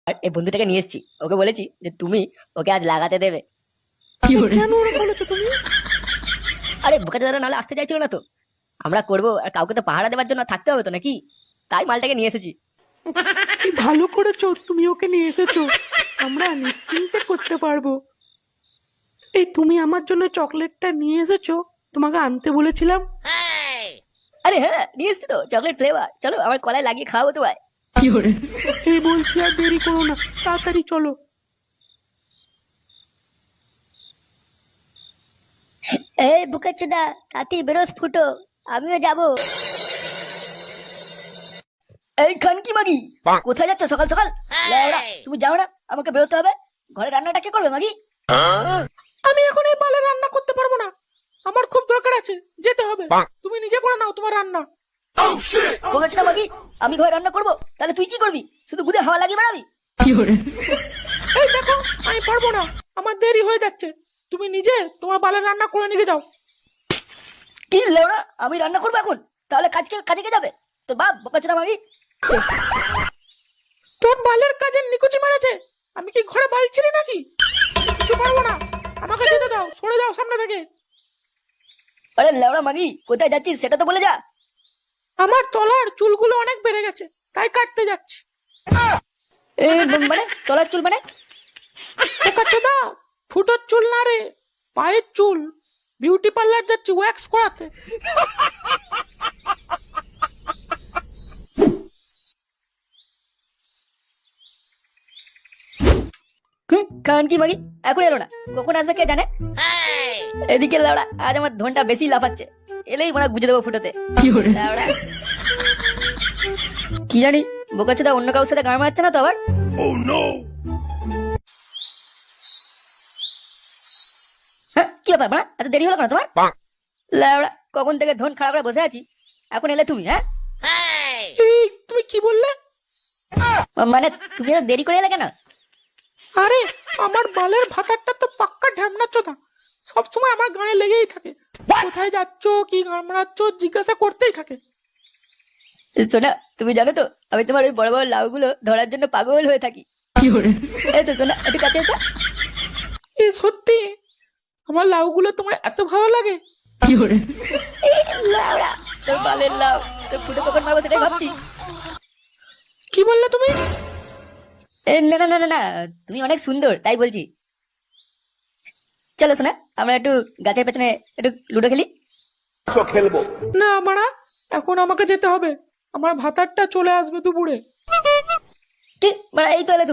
আর এই বন্ধুটাকে নিয়ে এসেছি, ওকে বলেছি যে তুমি ওকে আজ লাগাতে দেবে। কেন ওরা বলেছো তুমি? আরে বোকাচোদারা নাহলে আসতে চাইছিল না তো, আমরা করবো আর কাউকে তো পাহারা দেওয়ার জন্য থাকতে হবে তো নাকি, তাই মালটাকে নিয়ে এসেছি। কি ভালো করেছো তুমি ওকে নিয়ে এসেছো, আমরা নিশ্চিন্তে করতে পারবো। এই তুমি আমার জন্য চকলেটটা নিয়ে এসেছো, তোমাকে আনতে বলেছিলাম। আরে হ্যাঁ নিয়ে এসছি তো চকলেট ফ্লেভার, চলো আমার কলায় লাগিয়ে খাওয়াবো তোমায়। এই বলছি আর দেরি করো না, তাড়াতাড়ি চলো। এই বোকাচোদা তাতি বেরোস ফুটো, আমিও যাবো। এই খানকি মাগি, কোথায় যাচ্ছ সকাল সকাল? লেওড়া, তুমি যাও না, আমাকে বেরোতে হবে। ঘরে রান্নাটা কে করবে মাগি? আমি এখন এই বালে রান্না করতে পারবো না, আমার খুব দরকার আছে, যেতে হবে। তুমি নিজে করে নাও তোমার রান্না। বোকাচোদা মাগি, আমি ঘরে রান্না করবো, তাহলে তুই কি করবি? শুধু বুঝে হাওয়া লাগিয়ে বেড়াবি? এই দেখো, আমি পারবো না, আমার দেরি হয়ে যাচ্ছে। তুমি নিজে তোমার বালে রান্না করে নিয়ে যাও। কি লেওড়া, আমি রান্না করবো এখন? তাহলে কাজে কে যাবে? তোর বাপ বোকাচোদা মাগি। তোর বালের কাজে নিকুচি মেরেছে, আমি কি ঘরে বাল ছিলি নাকি? কিছু পারবো না, আমাকে যেতে দাও, সরে যাও সামনে থেকে। আরে লেওড়া মাগি, কোথায় যাচ্ছিস সেটা তো বলে যা। আমার তলার চুলগুলো অনেক বেড়ে গেছে, তাই কাটতে যাচ্ছি। মানে তলার চুল মানে? বোকাচোদা, ফুটোর চুল না রে, পায়ের চুল। বিউটি পার্লার যাচ্ছি ওয়্যাক্স করাতে। খানকি মাগি এখন এলো না, কখন আসবে কে জানে। এদিকে লেওড়া আজ আমার ধনটা বেশি লাফাচ্ছে, এলেই মানে বুঝে দেবো ফুটোতে। লেওড়া, কি জানি বোকাচোদা অন্য কারোর সাথে গান মারছে না তো আবার? হ্যাঁ, কি ব্যাপার মানে এত দেরি হলো কেন তোমার? লেওড়া, কখন থেকে ধন খারাপ করে বসে আছি, এখন এলে তুমি? হ্যাঁ এই তুমি কি বললে? মানে তুমি এত দেরি করে এলে কেন? আরে আমার বালের ভাতারটা তো পাক্কা ঢ্যামনা চোদা, সবসময় আমার গায়ে লেগেই থাকে। কোথায় যাচ্ছ, কি গান মারাচ্ছ জিজ্ঞাসা করতেই থাকে। সোনা, তুমি জানো তো আমি তোমার ওই বড় বড় লাউগুলো ধরার জন্য পাগল হয়ে থাকি। এসো সোনা, একটু কাছে এসো। এই সত্যি আমার লাউগুলো তোমার এত ভালো লাগে? এই লাউড়া, তোর বালের লাউ, তোর ফুটো কখন মারবো সেটাই ভাবছি। কি বললে তুমি? না না না না না, তুমি অনেক সুন্দর তাই বলছি। চলো সোনা, আমরা একটু গাছের পেছনে একটু লুডো খেলি। খেলবো না মারা, এখন আমাকে যেতে হবে, আমার ভাতারটা চলে আসবে দুপুরে। কি মানে এই তো এলে তুমি।